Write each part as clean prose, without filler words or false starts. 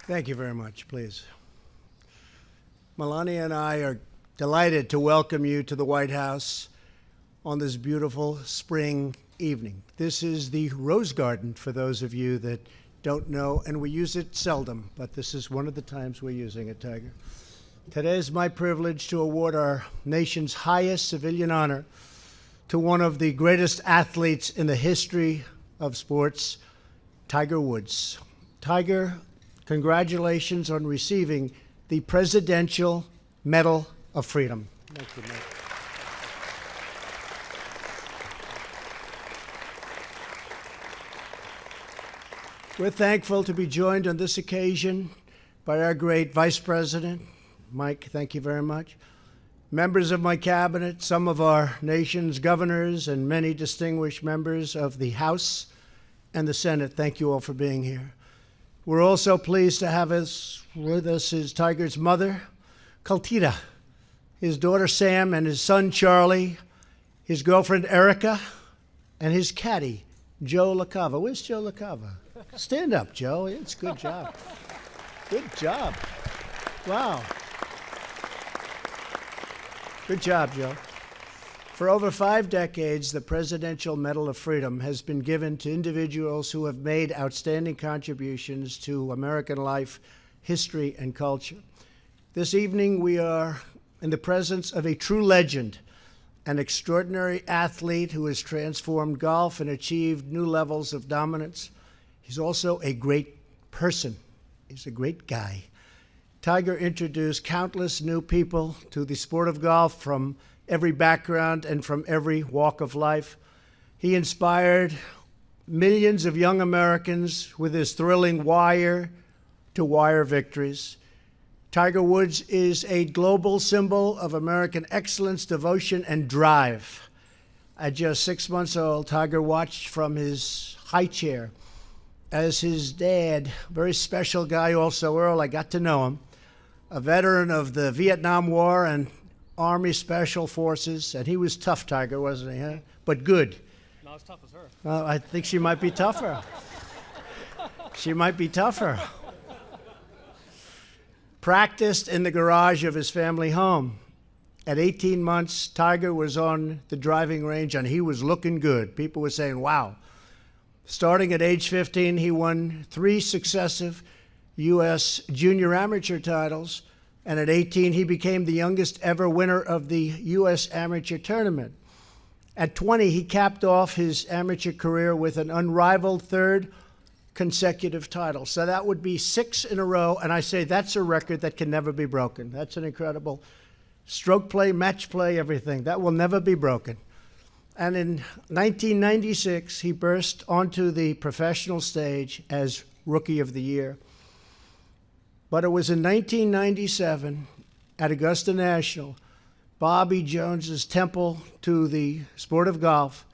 Thank you very much, please. Melania and I are delighted to welcome you to the White House on this beautiful spring evening. This is the Rose Garden, for those of you that don't know, and we use it seldom, but this is one of the times we're using it, Tiger. Today is my privilege to award our nation's highest civilian honor to one of the greatest athletes in the history of sports, Tiger Woods. Tiger, congratulations on receiving the Presidential Medal of Freedom. Thank you, Mike. We're thankful to be joined on this occasion by our great Vice President. Mike, thank you very much. Members of my cabinet, some of our nation's governors, and many distinguished members of the House and the Senate, thank you all for being here. We're also pleased to have with us is Tiger's mother, Kaltita, his daughter Sam, and his son Charlie, his girlfriend Erica, and his caddy, Joe LaCava. Where's Joe LaCava? Stand up, Joe. It's a good job. Good job. Wow. Good job, Joe. For over 5 decades, the Presidential Medal of Freedom has been given to individuals who have made outstanding contributions to American life, history, and culture. This evening, we are in the presence of a true legend, an extraordinary athlete who has transformed golf and achieved new levels of dominance. He's also a great person. He's a great guy. Tiger introduced countless new people to the sport of golf from every background and from every walk of life. He inspired millions of young Americans with his thrilling wire-to-wire victories. Tiger Woods is a global symbol of American excellence, devotion, and drive. At just 6 months old, Tiger watched from his high chair as his dad, very special guy also, Earl, I got to know him, a veteran of the Vietnam War and Army Special Forces, and he was tough, Tiger, wasn't he? Huh? But good. Not as tough as her. I think she might be tougher. She might be tougher. Practiced in the garage of his family home. At 18 months, Tiger was on the driving range, and he was looking good. People were saying, wow. Starting at age 15, he won 3 successive U.S. junior amateur titles, and at 18, he became the youngest ever winner of the U.S. Amateur Tournament. At 20, he capped off his amateur career with an unrivaled 3rd consecutive title. So that would be 6 in a row, and I say that's a record that can never be broken. That's an incredible stroke play, match play, everything. That will never be broken. And in 1996, he burst onto the professional stage as Rookie of the Year. But it was in 1997 at Augusta National, Bobby Jones's temple to the sport of golf,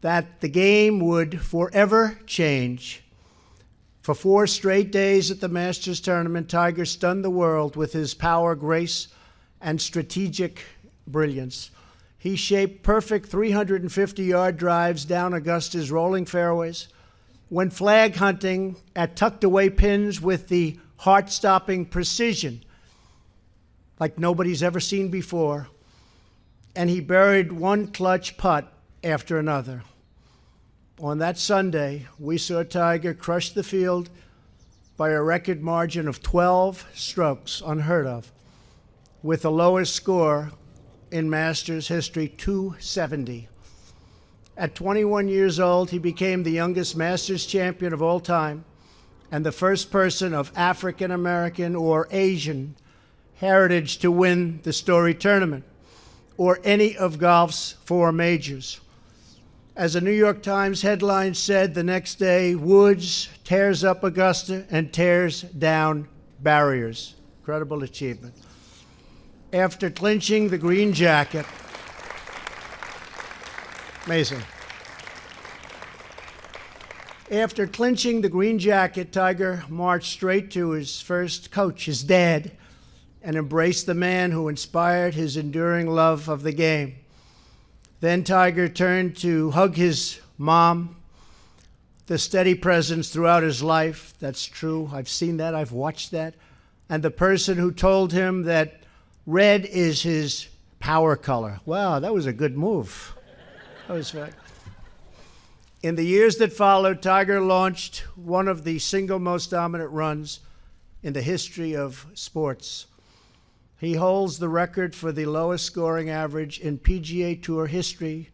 that the game would forever change. For 4 straight days at the Masters Tournament, Tiger stunned the world with his power, grace, and strategic brilliance. He shaped perfect 350-yard drives down Augusta's rolling fairways, went flag hunting at tucked-away pins with the heart-stopping precision like nobody's ever seen before, and he buried one clutch putt after another. On that Sunday, we saw Tiger crush the field by a record margin of 12 strokes, unheard of, with the lowest score in Masters history, 270. At 21 years old, he became the youngest Masters champion of all time and the first person of African American or Asian heritage to win the Story Tournament or any of golf's 4 majors. As a New York Times headline said the next day, Woods tears up Augusta and tears down barriers. Incredible achievement. After clinching the green jacket, amazing. After clinching the green jacket, Tiger marched straight to his first coach, his dad, and embraced the man who inspired his enduring love of the game. Then Tiger turned to hug his mom, the steady presence throughout his life. That's true. I've seen that. I've watched that. And the person who told him that red is his power color. Wow, that was a good move. That was right. In the years that followed, Tiger launched one of the single most dominant runs in the history of sports. He holds the record for the lowest scoring average in PGA Tour history,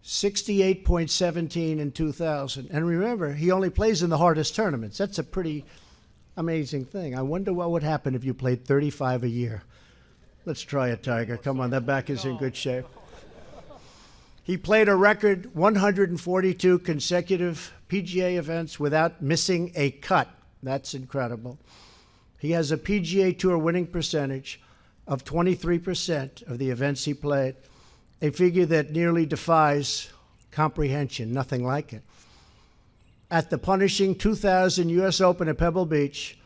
68.17 in 2000. And remember, he only plays in the hardest tournaments. That's a pretty amazing thing. I wonder what would happen if you played 35 a year. Let's try it, Tiger. Come on, that back is in good shape. He played a record 142 consecutive PGA events without missing a cut. That's incredible. He has a PGA Tour winning percentage of 23% of the events he played, a figure that nearly defies comprehension, nothing like it. At the punishing 2000 U.S. Open at Pebble Beach,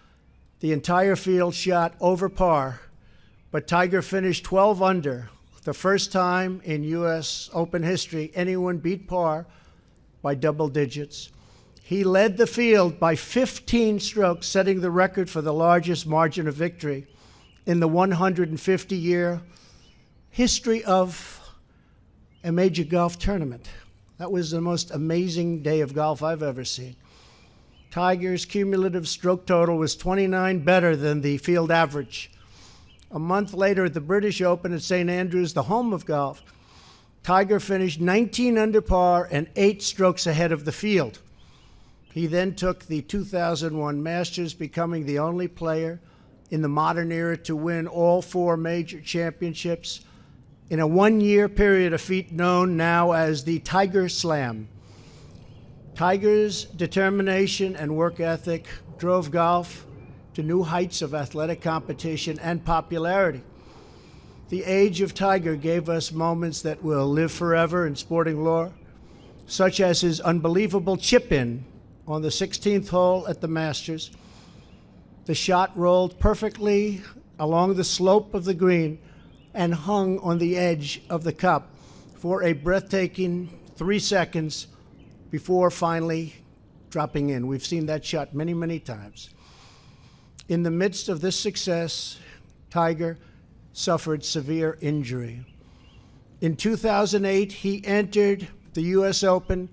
the entire field shot over par, but Tiger finished 12 under, the first time in U.S. Open history anyone beat par by double digits. He led the field by 15 strokes, setting the record for the largest margin of victory in the 150-year history of a major golf tournament. That was the most amazing day of golf I've ever seen. Tiger's cumulative stroke total was 29 better than the field average. A month later at the British Open at St. Andrews, the home of golf, Tiger finished 19 under par and 8 strokes ahead of the field. He then took the 2001 Masters, becoming the only player in the modern era to win all 4 major championships in a one-year period, a feat known now as the Tiger Slam. Tiger's determination and work ethic drove golf to new heights of athletic competition and popularity. The age of Tiger gave us moments that will live forever in sporting lore, such as his unbelievable chip-in on the 16th hole at the Masters. The shot rolled perfectly along the slope of the green and hung on the edge of the cup for a breathtaking 3 seconds before finally dropping in. We've seen that shot many, many times. In the midst of this success, Tiger suffered severe injury. In 2008, he entered the U.S. Open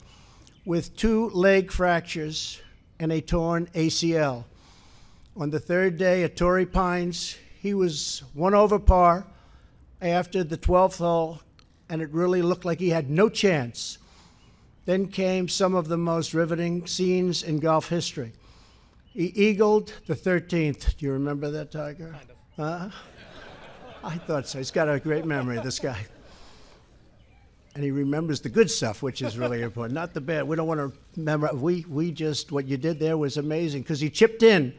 with 2 leg fractures and a torn ACL. On the 3rd day at Torrey Pines, he was 1 over par after the 12th hole, and it really looked like he had no chance. Then came some of the most riveting scenes in golf history. He eagled the 13th. Do you remember that, Tiger? Kind of. I thought so. He's got a great memory, this guy. And he remembers the good stuff, which is really important, not the bad. We don't want to remember. We just, what you did there was amazing, because he chipped in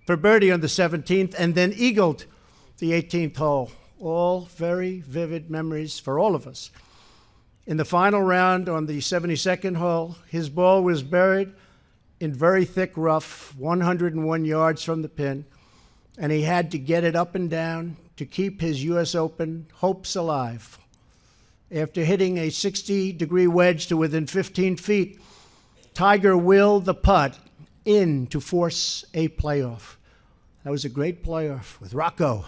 for birdie on the 17th and then eagled the 18th hole. All very vivid memories for all of us. In the final round on the 72nd hole, his ball was buried in very thick rough, 101 yards from the pin, and he had to get it up and down to keep his U.S. Open hopes alive. After hitting a 60-degree wedge to within 15 feet, Tiger willed the putt in to force a playoff. That was a great playoff with Rocco.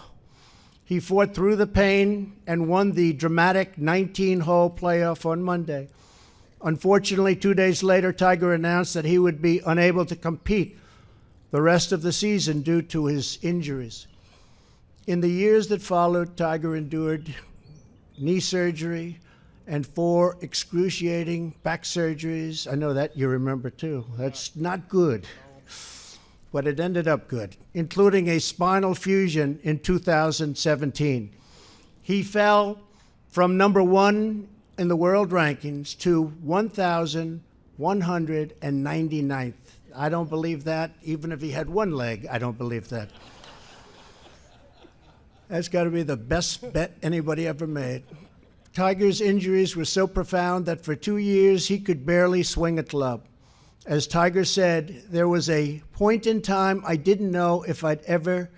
He fought through the pain and won the dramatic 19-hole playoff on Monday. Unfortunately, 2 days later, Tiger announced that he would be unable to compete the rest of the season due to his injuries. In the years that followed, Tiger endured knee surgery and 4 excruciating back surgeries. I know that you remember too. That's not good, but it ended up good, including a spinal fusion in 2017. He fell from number 1 in the world rankings to 1,199th. I don't believe that. Even if he had 1 leg, I don't believe that. That's got to be the best bet anybody ever made. Tiger's injuries were so profound that for 2 years he could barely swing a club. As Tiger said, there was a point in time I didn't know if I'd ever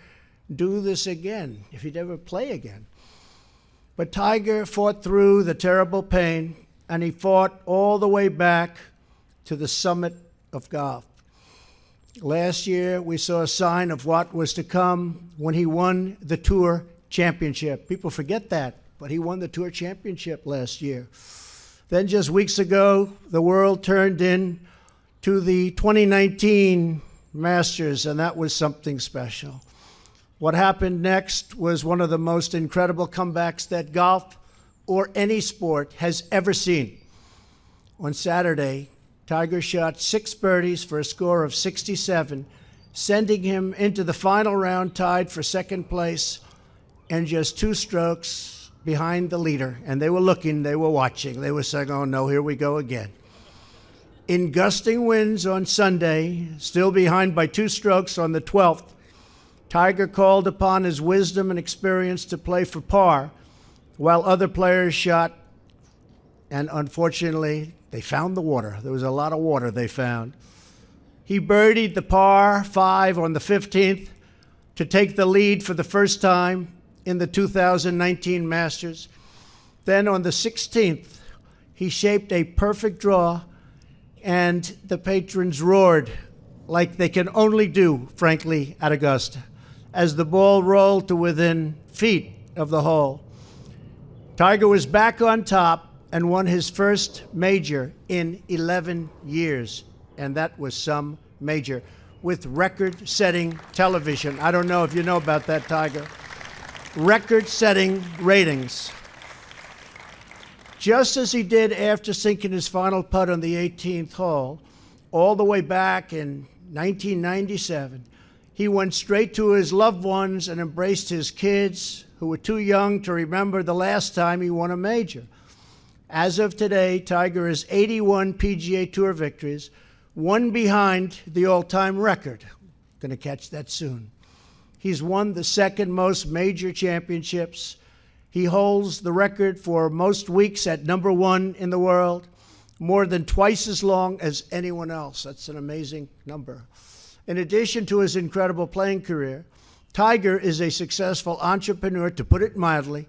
do this again, if he'd ever play again. But Tiger fought through the terrible pain, and he fought all the way back to the summit of golf. Last year, we saw a sign of what was to come when he won the Tour Championship. People forget that, but he won the Tour Championship last year. Then just weeks ago, the world turned in to the 2019 Masters, and that was something special. What happened next was one of the most incredible comebacks that golf or any sport has ever seen. On Saturday, Tiger shot 6 birdies for a score of 67, sending him into the final round tied for second place and just 2 strokes behind the leader. And they were looking, they were watching, they were saying, oh no, here we go again. In gusting winds on Sunday, still behind by 2 strokes on the 12th, Tiger called upon his wisdom and experience to play for par, while other players shot, and unfortunately, they found the water. There was a lot of water they found. He birdied the par 5 on the 15th to take the lead for the first time in the 2019 Masters. Then on the 16th, he shaped a perfect draw, and the patrons roared like they can only do, frankly, at Augusta, as the ball rolled to within feet of the hole. Tiger was back on top and won his first major in 11 years, and that was some major, with record-setting television. I don't know if you know about that, Tiger. Record-setting ratings. Just as he did after sinking his final putt on the 18th hole, all the way back in 1997, he went straight to his loved ones and embraced his kids, who were too young to remember the last time he won a major. As of today, Tiger has 81 PGA Tour victories, one behind the all-time record. Going to catch that soon. He's won the second most major championships. He holds the record for most weeks at number 1 in the world, more than twice as long as anyone else. That's an amazing number. In addition to his incredible playing career, Tiger is a successful entrepreneur, to put it mildly,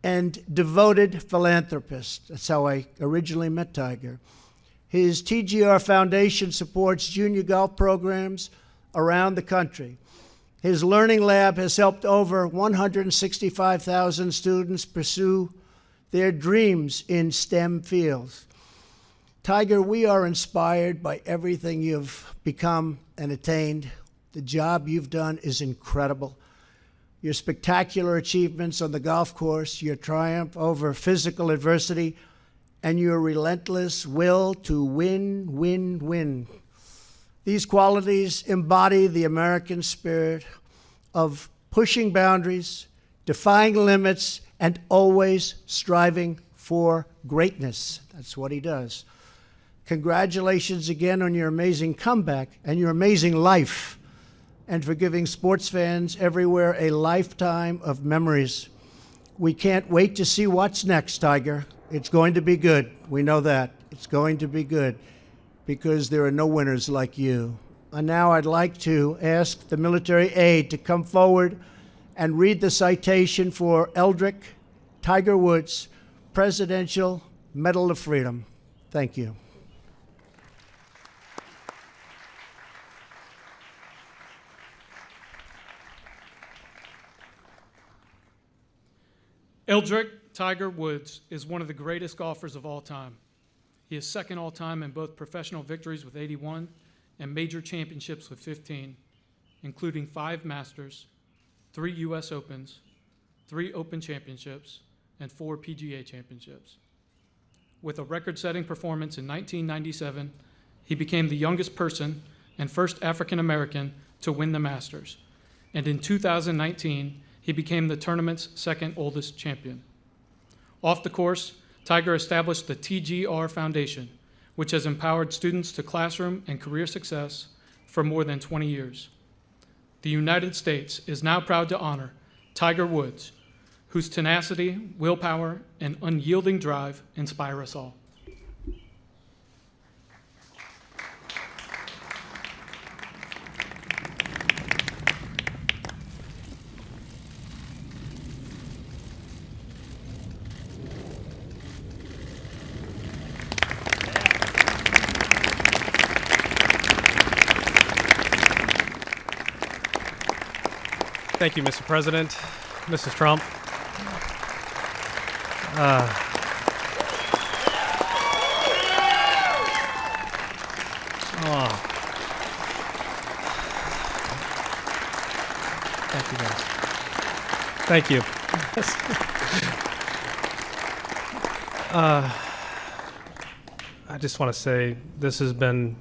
and devoted philanthropist. That's how I originally met Tiger. His TGR Foundation supports junior golf programs around the country. His learning lab has helped over 165,000 students pursue their dreams in STEM fields. Tiger, we are inspired by everything you've become and attained. The job you've done is incredible. Your spectacular achievements on the golf course, your triumph over physical adversity, and your relentless will to win, win, win. These qualities embody the American spirit of pushing boundaries, defying limits, and always striving for greatness. That's what he does. Congratulations again on your amazing comeback and your amazing life, and for giving sports fans everywhere a lifetime of memories. We can't wait to see what's next, Tiger. It's going to be good. We know that. It's going to be good because there are no winners like you. And now I'd like to ask the military aide to come forward and read the citation for Eldrick Tiger Woods Presidential Medal of Freedom. Thank you. Eldrick Tiger Woods is one of the greatest golfers of all time. He is second all-time in both professional victories with 81 and major championships with 15, including 5 Masters, 3 U.S. Opens, 3 Open Championships, and 4 PGA Championships. With a record-setting performance in 1997, he became the youngest person and first African-American to win the Masters. And in 2019, he became the tournament's second oldest champion. Off the course, Tiger established the TGR Foundation, which has empowered students to classroom and career success for more than 20 years. The United States is now proud to honor Tiger Woods, whose tenacity, willpower, and unyielding drive inspire us all. Thank you, Mr. President, Mrs. Trump. Thank you, guys. Thank you. I just want to say this has been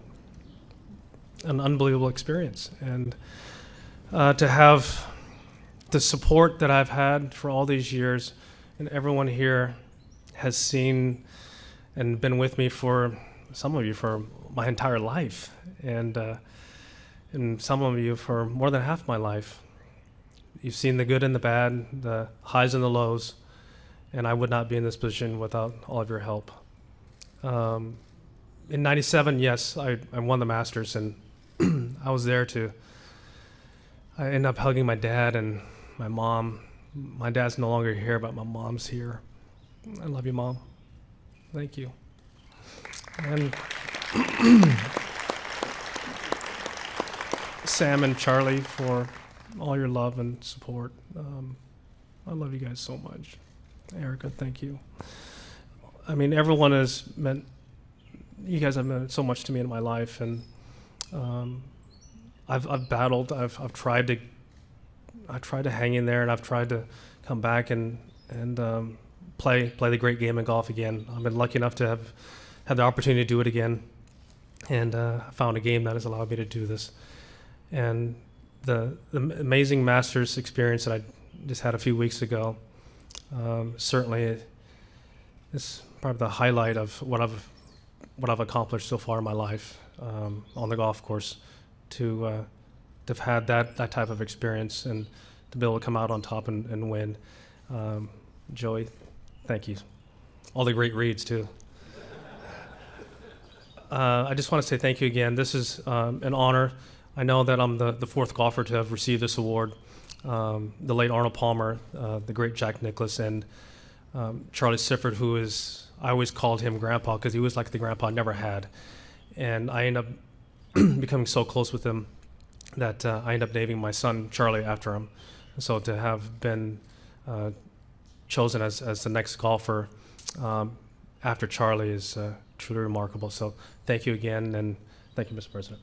an unbelievable experience, and to have the support that I've had for all these years, and everyone here has seen and been with me for, some of you for my entire life, and some of you for more than half my life. You've seen the good and the bad, the highs and the lows, and I would not be in this position without all of your help. In '97, yes, I won the Masters, and I was there I ended up hugging my dad and my mom. My dad's no longer here, but my mom's here. I love you, Mom. Thank you. And Sam and Charlie, for all your love and support. I love you guys so much. Erica, thank you. I mean, everyone has meant, you guys have meant so much to me in my life, and I've battled. I've tried to hang in there, and I've tried to come back and play the great game of golf again. I've been lucky enough to have had the opportunity to do it again, and I found a game that has allowed me to do this. And the amazing Masters experience that I just had a few weeks ago, certainly is probably the highlight of what I've accomplished so far in my life on the golf course. To have had that type of experience and to be able to come out on top and win. Joey, thank you. All the great reads too. I just want to say thank you again. This is an honor. I know that I'm the fourth golfer to have received this award. The late Arnold Palmer, the great Jack Nicklaus, and Charlie Sifford, I always called him Grandpa because he was like the grandpa I never had. And I ended up becoming so close with him that I ended up naming my son Charlie after him. So to have been chosen as the next golfer after Charlie is truly remarkable. So thank you again, and thank you, Mr. President.